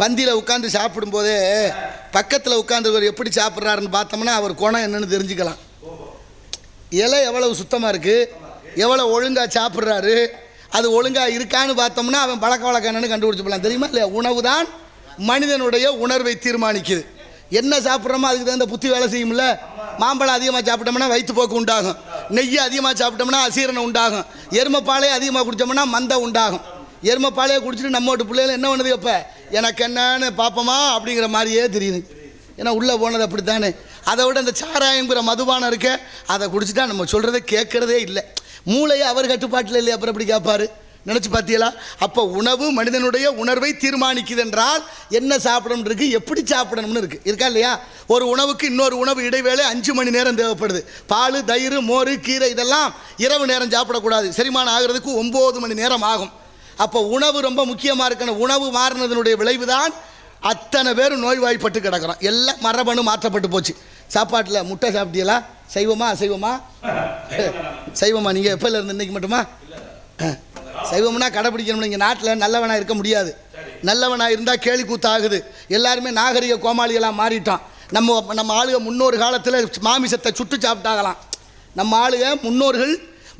பந்தியில் உட்காந்து சாப்பிடும்போதே பக்கத்தில் உட்காந்துருவர் எப்படி சாப்பிட்றாருன்னு பார்த்தோம்னா அவர் குணம் என்னன்னு தெரிஞ்சுக்கலாம். இலை எவ்வளவு சுத்தமாக இருக்குது, எவ்வளோ ஒழுங்காக சாப்பிட்றாரு, அது ஒழுங்காக இருக்கான்னு பார்த்தோம்னா அவன் பழக்க வழக்கம் என்னன்னு கண்டுபிடிச்சி போகலாம். தெரியுமா இல்லையா? உணவு தான் மனிதனுடைய உணர்வை தீர்மானிக்குது. என்ன சாப்பிட்றோமோ அதுக்கு தகுந்த புத்தி வேலை செய்யும்ல. மாம்பழம் அதிகமாக சாப்பிட்டோம்னா வயிற்றுப்போக்கு உண்டாகும், நெய்யை அதிகமாக சாப்பிட்டோம்னா அசீரணம் உண்டாகும், எருமைப்பாலையை அதிகமாக குடித்தோம்னா மந்தை உண்டாகும். எருமைப்பாலையை குடிச்சிட்டு நம்ம வீட்டு பிள்ளைகள் என்ன பண்ணுது, எப்போ எனக்கு என்னன்னு பார்ப்போமா அப்படிங்கிற மாதிரியே தெரியுது. ஏன்னா உள்ளே போனது அப்படித்தானே. அதை விட இந்த சாராயங்கிற மதுபானம் இருக்க அதை குடிச்சிட்டா நம்ம சொல்கிறத கேட்குறதே இல்லை. மூளையை அவர் கட்டுப்பாட்டில் இல்லையா, அப்புறம் எப்படி கேட்பாரு? நினச்சி பார்த்தீங்களா? அப்போ உணவு மனிதனுடைய உணர்வை தீர்மானிக்குது என்றால் என்ன சாப்பிடணும் இருக்குது, எப்படி சாப்பிடணும்னு இருக்கா இல்லையா? ஒரு உணவுக்கு இன்னொரு உணவு இடைவேளை 5 மணி நேரம் தேவைப்படுது. பால், தயிர், மோர், கீரை இதெல்லாம் இரவு நேரம் சாப்பிடக்கூடாது. செரிமானம் ஆகிறதுக்கு 9 மணி நேரம் ஆகும். அப்போ உணவு ரொம்ப முக்கியமாக இருக்கணும். உணவு மாறினதனுடைய விளைவு தான் அத்தனை பேர் நோய்வாய்ப்பட்டு கிடக்கிறோம். எல்லாம் மரபணு மாற்றப்பட்டு போச்சு. சாப்பாட்டில் முட்டை சாப்பிட்டீங்களா? சைவமா அசைவமா? சைவமா. நீங்கள் எப்போலேருந்து இன்னைக்கு மட்டுமா? சைவம்னா கடைப்பிடிக்கணும். இங்கே நாட்டில் நல்லவனாக இருக்க முடியாது. நல்லவனாக இருந்தால் கேலி கூத்தாகுது. எல்லாருமே நாகரிக கோமாளிகளாக மாறிட்டோம். நம்ம ஆளுக முன்னொரு காலத்தில் மாமிசத்தை சுட்டு சாப்பிட்டாகலாம். நம்ம ஆளுக முன்னோர்கள்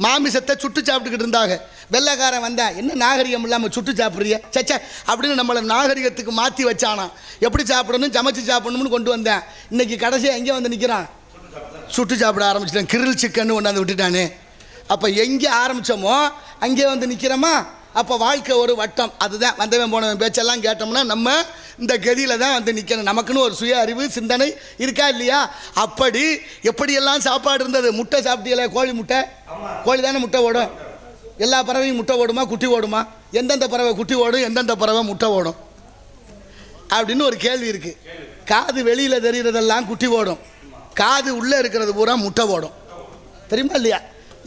மாமிசத்தை சுட்டு சாப்பிட்டுக்கிட்டு இருந்தாங்க. வெள்ளைக்காரன் வந்தேன், என்ன நாகரிகம் இல்லாமல் சுட்டு சாப்பிட்றிய சச்சா அப்படின்னு நம்மளை நாகரிகத்துக்கு மாற்றி வச்சானா. எப்படி சாப்பிடணும், சமைச்சு சாப்பிடணும்னு கொண்டு வந்தேன். இன்றைக்கி கடைசியாக எங்கே வந்து நிற்கிறான்? சுட்டு சாப்பிட ஆரம்பிச்சிட்டேன். கிரில் சிக்கன்னு கொண்டாந்து விட்டுட்டானே. அப்போ எங்கே ஆரம்பித்தோமோ அங்கே வந்து நிற்கிறோமா. அப்போ வாழ்க்கை ஒரு வட்டம். அதுதான் வந்தவன் போனவன் பேச்செல்லாம் கேட்டோம்னா நம்ம இந்த கதியில் தான் வந்து நிற்கணும். நமக்குன்னு ஒரு சுய அறிவு சிந்தனை இருக்கா இல்லையா? அப்படி எப்படியெல்லாம் சாப்பாடு இருந்தது. முட்டை சாப்பிட்டீங்களே, கோழி முட்டை. கோழி தானே முட்டை ஓடும். எல்லா பறவையும் முட்டை ஓடுமா, குட்டி ஓடுமா? எந்தெந்த பறவை குட்டி ஓடும், எந்தெந்த பறவை முட்டை ஓடும் அப்படின்னு ஒரு கேள்வி இருக்குது. காது வெளியில் தெரிகிறதெல்லாம் குட்டி ஓடும், காது உள்ளே இருக்கிறது பூரா முட்டை ஓடும். தெரியுமா இல்லையா?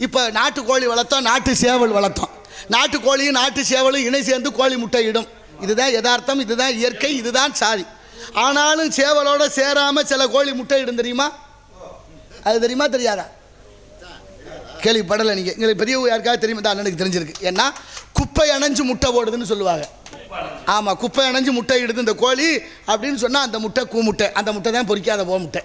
இப்போ நாட்டு கோழி வளர்த்தோம், நாட்டு சேவல் வளர்த்தோம். நாட்டு கோழியும் நாட்டு சேவலும் இணை சேர்ந்து கோழி முட்டை இடும். இதுதான் யதார்த்தம், இதுதான் இயற்கை, இதுதான் சாதி. ஆனாலும் சேவலோட சேராமல் சில கோழி முட்டை இடும். தெரியுமா? அது தெரியுமா தெரியாதா? கேள்விப்படலை நீங்கள். எங்களுக்கு பெரிய யாருக்காவது தெரியுமா? தான் அண்ணனுக்கு தெரிஞ்சிருக்கு. ஏன்னா குப்பை அணைஞ்சு முட்டை போடுதுன்னு சொல்லுவாங்க. ஆமாம், குப்பை அணைஞ்சு முட்டை இடுது இந்த கோழி அப்படின்னு சொன்னால் அந்த முட்டை கூமுட்டை. அந்த முட்டை தான் பொறிக்காத முட்டை.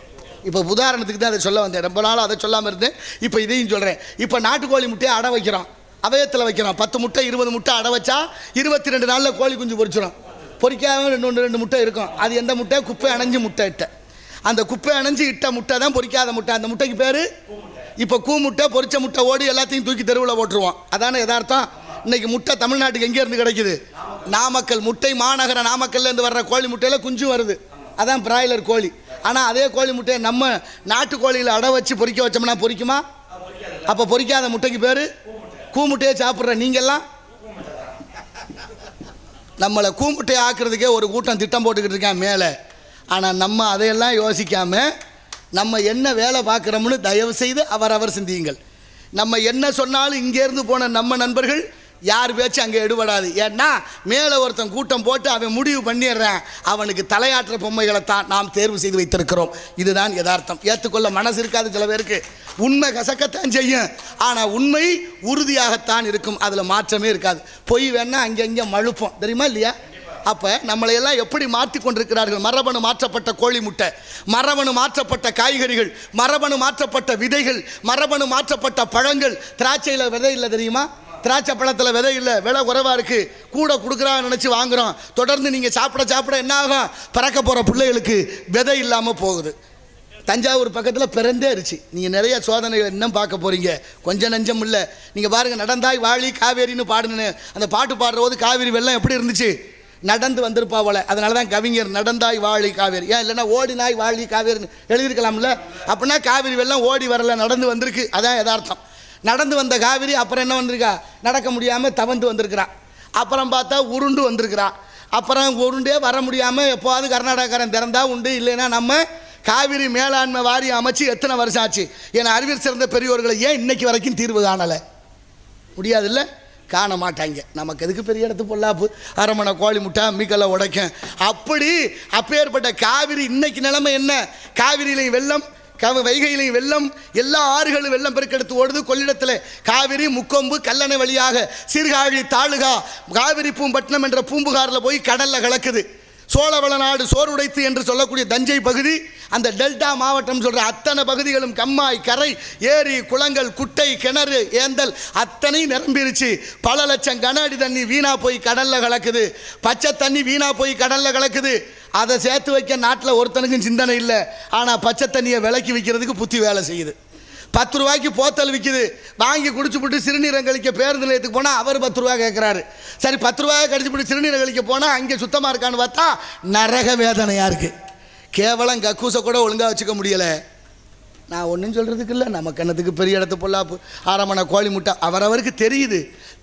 இப்போ உதாரணத்துக்கு தான் அதை சொல்ல வந்தேன். ரொம்ப நாள் அதை சொல்லாமல் இருந்தேன். இப்போ இதையும் சொல்கிறேன். இப்போ நாட்டுக்கோழி முட்டையை அடை வைக்கிறோம், அவயத்தில் வைக்கிறோம். 10 முட்டை 20 முட்டை அடை வச்சா 22 நாளில் கோழி குஞ்சு பொறிச்சிடும். பொறிக்காமல் 2 முட்டை இருக்கும். அது எந்த முட்டை? குப்பை அணைஞ்சு முட்டை இட்ட. அந்த குப்பை அணைஞ்சு இட்ட முட்டை தான் பொறிக்காத முட்டை. அந்த முட்டைக்கு பேர் இப்போ கூமுட்டை. பொறிச்ச முட்டை ஓடி எல்லாத்தையும் தூக்கி தெருவில் போட்டுருவோம். அதான யதார்த்தம். இன்றைக்கி முட்டை தமிழ்நாட்டுக்கு எங்கேருந்து கிடைக்குது? நாமக்கல் முட்டை மாநகர நாமக்கல்லேருந்து வர்ற கோழி முட்டையில் குஞ்சு வருது. அதான் பிராய்லர் கோழி. ஆனால் அதே கோழி முட்டையை நம்ம நாட்டு கோழியில் அடை வச்சு பொறிக்க வச்சோம்னா பொறிக்குமா? அப்போ பொறிக்காத முட்டைக்கு பேர் கூமுட்டையை சாப்பிட்ற நீங்கள்லாம் நம்மளை கூமுட்டையை ஆக்குறதுக்கே ஒரு கூட்டம் திட்டம் போட்டுக்கிட்டு இருக்கேன் மேலே. ஆனால் நம்ம அதையெல்லாம் யோசிக்காமல் நம்ம என்ன வேலை பார்க்குறோம்னு தயவு செய்து அவரவர் சிந்தியுங்கள். நம்ம என்ன சொன்னாலும் இங்கேருந்து போன நம்ம நண்பர்கள் யார் பேச்சு அங்கே எடுபடாது. ஏன்னா மேலே ஒருத்தன் கூட்டம் போட்டு அவன் முடிவு பண்ணிடுறான். அவனுக்கு தலையாற்ற பொம்மைகளைத்தான் நாம் தேர்வு செய்து வைத்திருக்கிறோம். இதுதான் யதார்த்தம். ஏற்றுக்கொள்ள மனசு இருக்காது சில பேருக்கு. உண்மை கசக்கத்தான் செய்யும், ஆனால் உண்மை உறுதியாகத்தான் இருக்கும். அதில் மாற்றமே இருக்காது. பொய் வேணா அங்கே மழுப்போம். தெரியுமா இல்லையா? அப்போ நம்மளையெல்லாம் எப்படி மாற்றி கொண்டிருக்கிறார்கள். மரபணு மாற்றப்பட்ட கோழி முட்டை, மரபணு மாற்றப்பட்ட காய்கறிகள், மரபணு மாற்றப்பட்ட விதைகள், மரபணு மாற்றப்பட்ட பழங்கள். திராட்சையில் விதை இல்லை தெரியுமா? திராட்சை பழத்தில் விதை இல்லை, விலை குறைவாக இருக்குது. கூட கொடுக்குறான்னு நினச்சி வாங்குகிறோம். தொடர்ந்து நீங்கள் சாப்பிட என்ன ஆகும்? பறக்க போகிற பிள்ளைகளுக்கு விதை இல்லாமல் போகுது. தஞ்சாவூர் பக்கத்தில் பிறந்தே இருச்சு. நீங்கள் நிறைய சோதனைகள் இன்னும் பார்க்க போகிறீங்க. கொஞ்சம் நஞ்சம் இல்லை. நீங்கள் பாருங்கள், நடந்தாய் வாழி காவேரின்னு பாடுனேன். அந்த பாட்டு பாடுற போது காவேரி வெள்ளம் எப்படி இருந்துச்சு? நடந்து வந்திருப்பா போல. அதனால தான் கவிஞர் நடந்தாய் வாழி காவேரி. ஏன் இல்லைன்னா ஓடினாய் வாழி காவேரின்னு எழுதியிருக்கலாம்ல. அப்படின்னா காவிரி வெள்ளம் ஓடி வரல, நடந்து வந்திருக்கு. அதான் யதார்த்தம். நடந்து வந்த காவிரி அப்புறம் என்ன வந்திருக்கா? நடக்க முடியாமல் தவந்து வந்திருக்கிறான். அப்புறம் பார்த்தா உருண்டு வந்திருக்கிறான். அப்புறம் உருண்டே வர முடியாமல் எப்போவாது கர்நாடகாரன் திறந்தா உண்டு. இல்லைன்னா நம்ம காவிரி மேலாண்மை வாரியம் அமைச்சு எத்தனை வருஷம் ஆச்சு? ஏன்னா அறிவியல் சிறந்த பெரியோர்களை ஏன் இன்னைக்கு வரைக்கும் தீர்வு காணலை? முடியாதுல்ல, காண மாட்டாங்க. நமக்கு எதுக்கு பெரிய இடத்து பொல்லாப்பு? அரமணை கோழி முட்டை மீக்கெல்லாம் உடைக்கும். அப்பேற்பட்ட காவிரி இன்னைக்கு நிலைமை என்ன? காவிரியிலையும் வெள்ளம், வைகையிலையும் வெள்ளம், எல்லா ஆறுகளும் வெள்ளம் பெருக்கெடுத்து ஓடுது. கொள்ளிடத்தில் காவிரி முக்கொம்பு கல்லணை வழியாக சீர்காழி தாலுகா காவிரி பூம்பட்டினம் என்ற பூம்புகாரில் போய் கடலில் கலக்குது. சோழவள நாடு சோறுடைத்து என்று சொல்லக்கூடிய தஞ்சை பகுதி, அந்த டெல்டா மாவட்டம் சொல்கிற அத்தனை பகுதிகளும் கம்மாய், கரை, ஏரி, குளங்கள், குட்டை, கிணறு, ஏந்தல் அத்தனை நிரம்பிருச்சு. பல லட்சம் கன அடி தண்ணி வீணா போய் கடலில் கலக்குது. பச்சை தண்ணி வீணா போய் கடலில் கலக்குது. அதை சேர்த்து வைக்க நாட்டில் ஒருத்தனுக்கும் சிந்தனை இல்லை. ஆனால் பச்சை தண்ணியை விலைக்கு விற்கிறதுக்கு புத்தி வேலை செய்யுது. 10 ரூபாய்க்கு போத்தல் விற்கிது. வாங்கி குடிச்சுப்பிட்டு சிறுநீரம் கழிக்க பேருந்து நிலையத்துக்கு போனால் அவர் 10 ரூபா கேட்குறாரு. சரி 10 ரூபாய் கடிச்சுப்பிட்டு சிறுநீரம் கழிக்க போனால் அங்கே சுத்தமாக இருக்கான்னு பார்த்தா நரக வேதனையாக இருக்குது. கேவலம் கக்கூசை கூட ஒழுங்காக வச்சுக்க முடியலை. நான் ஒன்றும் சொல்கிறதுக்கு இல்லை, நம்ம கண்ணத்துக்கு பெரிய இடத்து பொல்லாப்பு, ஆரம்பண கோழி முட்டை அவரவருக்கு தெரியுது.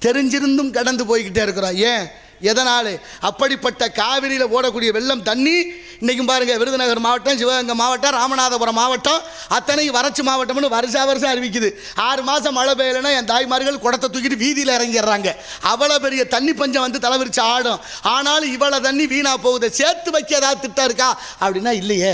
தெரிஞ்சிருந்தும் கடந்து போய்கிட்டே இருக்கிறோம். ஏன், எதனால்? அப்படிப்பட்ட காவிரியில் ஓடக்கூடிய வெள்ளம் தண்ணி இன்றைக்கும் பாருங்கள், விருதுநகர் மாவட்டம், சிவகங்கை மாவட்டம், ராமநாதபுரம் மாவட்டம் அத்தனை வறட்சி மாவட்டம்னு வருஷம் அறிவிக்குது. 6 மாதம் மழை பெய்யலைன்னா என் தாய்மார்கள் குடத்தை தூக்கிட்டு வீதியில் இறங்கிடுறாங்க. அவ்வளோ பெரிய தண்ணி பஞ்சம் வந்து தலைவிரிச்சு ஆடும். ஆனாலும் இவ்வளோ தண்ணி வீணாக போகுது. சேர்த்து வைக்க ஏதாவது திட்டம் இருக்கா அப்படின்னா இல்லையே.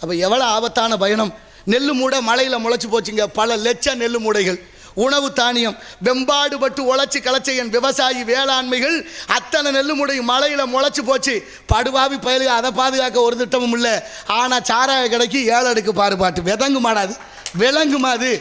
அப்போ எவ்வளோ ஆபத்தான பயணம். நெல் மூடை மழையில் முளைச்சி போச்சுங்க. பல லட்சம் நெல் மூடைகள், உணவு தானியம், வெம்பாடுபட்டு உழைச்சி களைச்ச என் விவசாயி வேளாண்மைகள் அத்தனை நெல் மூடை மழையில் முளைச்சி போச்சு. படுபாவி பயலுக, அதை பாதுகாக்க ஒரு திட்டமும் இல்லை. ஆனால் சாராய கடைக்கு 7 அடுக்கு பாருபாட்டு விதங்கு மாடாது, விலங்குமாது.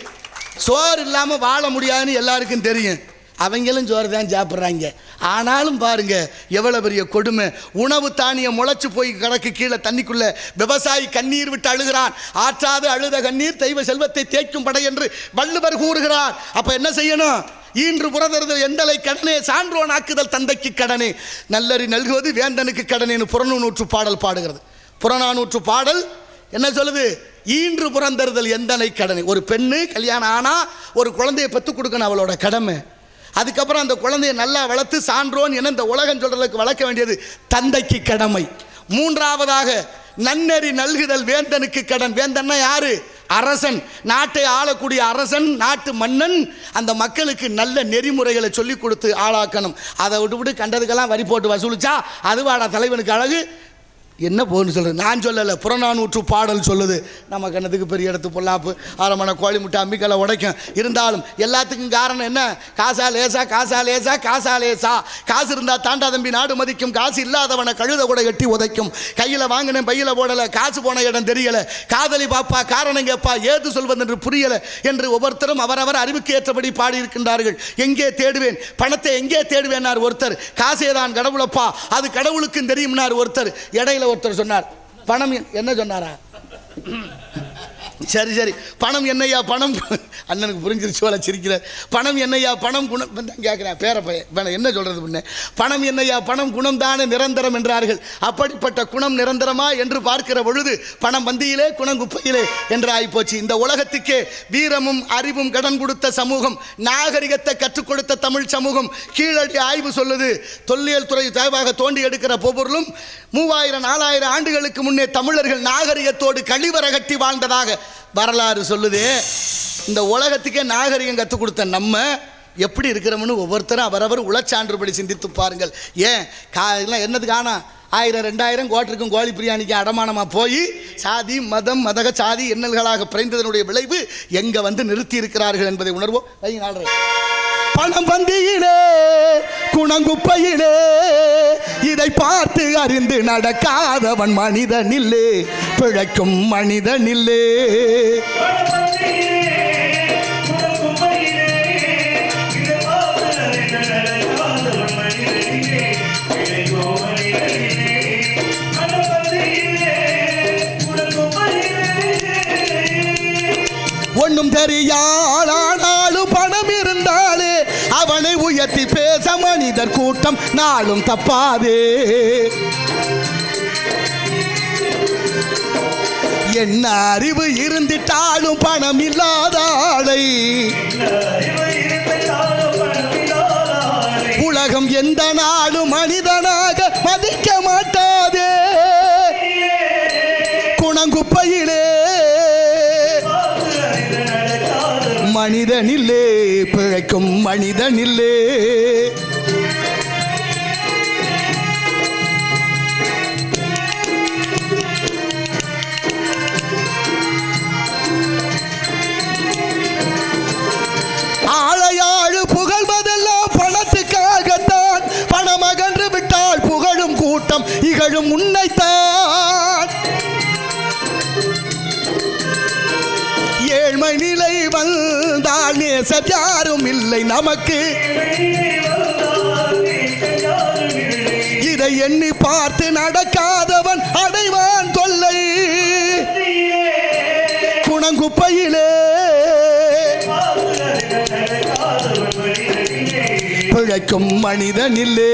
சோறு இல்லாமல் வாழ முடியாதுன்னு எல்லாருக்கும் தெரியும். அவங்களும் சோறு தான் சாப்பிட்றாங்க. ஆனாலும் பாருங்க எவ்வளோ பெரிய கொடுமை. உணவு தானியம் முளைச்சி போய் கிடக்கு கீழே தண்ணிக்குள்ளே. விவசாயி கண்ணீர் விட்டு அழுகிறான். ஆற்றாது அழுத கண்ணீர் தெய்வ செல்வத்தை தேய்க்கும் படை என்று வள்ளுவர் கூறுகிறார். அப்போ என்ன செய்யணும்? ஈன்று புறதறுதல் எந்தலை கடனே, சான்றோன் ஆக்குதல் தந்தைக்கு கடனே, நல்லறி நல்குவது வேந்தனுக்கு கடனேன்னு புறநானூற்று பாடல் பாடுகிறது. புறநானூற்று பாடல் என்ன சொல்லுது? ஈன்று புறந்தறுதல் எந்தனை கடனை. ஒரு பெண்ணு கல்யாணம் ஆனால் ஒரு குழந்தையை பெற்றுக் கொடுக்கணும், அவளோட கடமை. அதுக்கப்புறம் அந்த குழந்தையை நல்லா வளர்த்து சான்றோன் என இந்த உலகம் சொல்றதுக்கு வளர்க்க வேண்டியது தந்தைக்கு கடமை. 3வதாக நன்னெறி நல்குதல் வேந்தனுக்கு கடன். வேந்தன்னா யாரு? அரசன். நாட்டை ஆளக்கூடிய அரசன், நாட்டு மன்னன். அந்த மக்களுக்கு நல்ல நெறிமுறைகளை சொல்லி கொடுத்து ஆளாக்கணும். அதை விட்டு கண்டதுக்கெல்லாம் வரி போட்டு வசூலிச்சா அதுவாடா தலைவனுக்கு அழகு? என்ன போன்னு சொல்கிறது, நான் சொல்லலை, புறநானூற்று பாடல் சொல்லுது. நம்ம கண்ணத்துக்கு பெரிய இடத்து பொல்லாப்பு, ஆரம்பண கோழி முட்டை அம்மிக்கலை உடைக்கும். இருந்தாலும் எல்லாத்துக்கும் காரணம் என்ன? காசா லேசா, காசா லேசா, காசா லேசா. காசு இருந்தால் தாண்டா தம்பி நாடு மதிக்கும். காசு இல்லாதவனை கழுத கூட எட்டி உதைக்கும். கையில் வாங்கினேன் பையில் போடலை, காசு போன இடம் தெரியலை. காதலி பாப்பா, காரணம் கேப்பா, ஏது சொல்வது என்று புரியலை என்று ஒவ்வொருத்தரும் அவரவர் அறிவுக்கு ஏற்றபடி பாடியிருக்கின்றார்கள். எங்கே தேடுவேன் பணத்தை, எங்கே தேடுவேன்னார் ஒருத்தர். காசே தான் கடவுளப்பா, அது கடவுளுக்கும் தெரியும்னார் ஒருத்தர். இடையில ஒருத்தர் சொன்னார், பணம் என்ன சொன்னாரா? சரி சரி, பணம் என்னையா பணம், அண்ணனுக்கு புரிஞ்சிருச்சு போல சிரிக்கிறார். பணம் என்னையா பணம் குணம் கேட்குறேன் பேரப்பையன் என்ன சொல்கிறது முன்னே. பணம் என்னையா பணம் குணம் தானே நிரந்தரம் என்றார்கள். அப்படிப்பட்ட குணம் நிரந்தரமா என்று பார்க்கிற பொழுது பணம் வந்தியிலே குணம் குப்பையிலே என்று ஆகிப்போச்சு. இந்த உலகத்துக்கே வீரமும் அறிவும் கடன் கொடுத்த சமூகம், நாகரிகத்தை கற்றுக் கொடுத்த தமிழ் சமூகம். கீழடி ஆய்வு சொல்லுது, தொல்லியல் துறை தேவாக தோண்டி எடுக்கிற பொருளும் 3000-4000 ஆண்டுகளுக்கு முன்னே தமிழர்கள் நாகரிகத்தோடு கழிவறை கட்டி வாழ்ந்ததாக வரலாறு சொல்லுது. இந்த உலகத்துக்கே நாகரிகம் கற்றுக் கொடுத்த நம்ம எப்படி இருக்கிறோம்னு ஒவ்வொருத்தரும் அவரவர் உளச்சான்றுபடி சிந்தித்து பாருங்கள். ஏன் இதெல்லாம் என்னதுக்கு? ஆனால் 1000-2000 கோட்டிற்கும் கோழி பிரியாணிக்கு அடமானமாக போய் சாதி மதம் மதக சாதி எண்ணல்களாக பிறந்ததனுடைய விளைவு எங்கே வந்து நிறுத்தி இருக்கிறார்கள் என்பதை உணர்வோம். பணம் வந்தியிலே குணங்குப்பையிலே, இதை பார்த்து அறிந்து நடக்காதவன் மனிதனில்லே, பிழைக்கும் மனிதனில்லே. ஒன்றும் தெரியாளானாலும் பணம் இருந்தாலே அவனை உயர்த்தி பேச மனிதர் கூட்டம் நாளும் தப்பாதே. என்ன அறிவு இருந்திட்டாலும் பணம் இல்லாத ஆளை உலகம் எந்த நாளும் மனிதனாக மதிக்க மாட்டாதே. குணங்குப்பையிலே மனிதனில்லே, பிழைக்கும் மனிதனில்லே. ஆளையாழு புகழ்வதெல்லாம் பணத்துக்காகத்தான். பணம் அகன்று விட்டால் புகழும் கூட்டம் இகழும் உன்னை தான் ஏழ்மை நிலை வந்தால் நேசர் யாரும் இல்லை நமக்கு. இதை எண்ணி பார்த்து நடக்காதவன் அடைவான் தொல்லை. குணங்குப்பையிலே பிழைக்கும் மனிதனில்லே.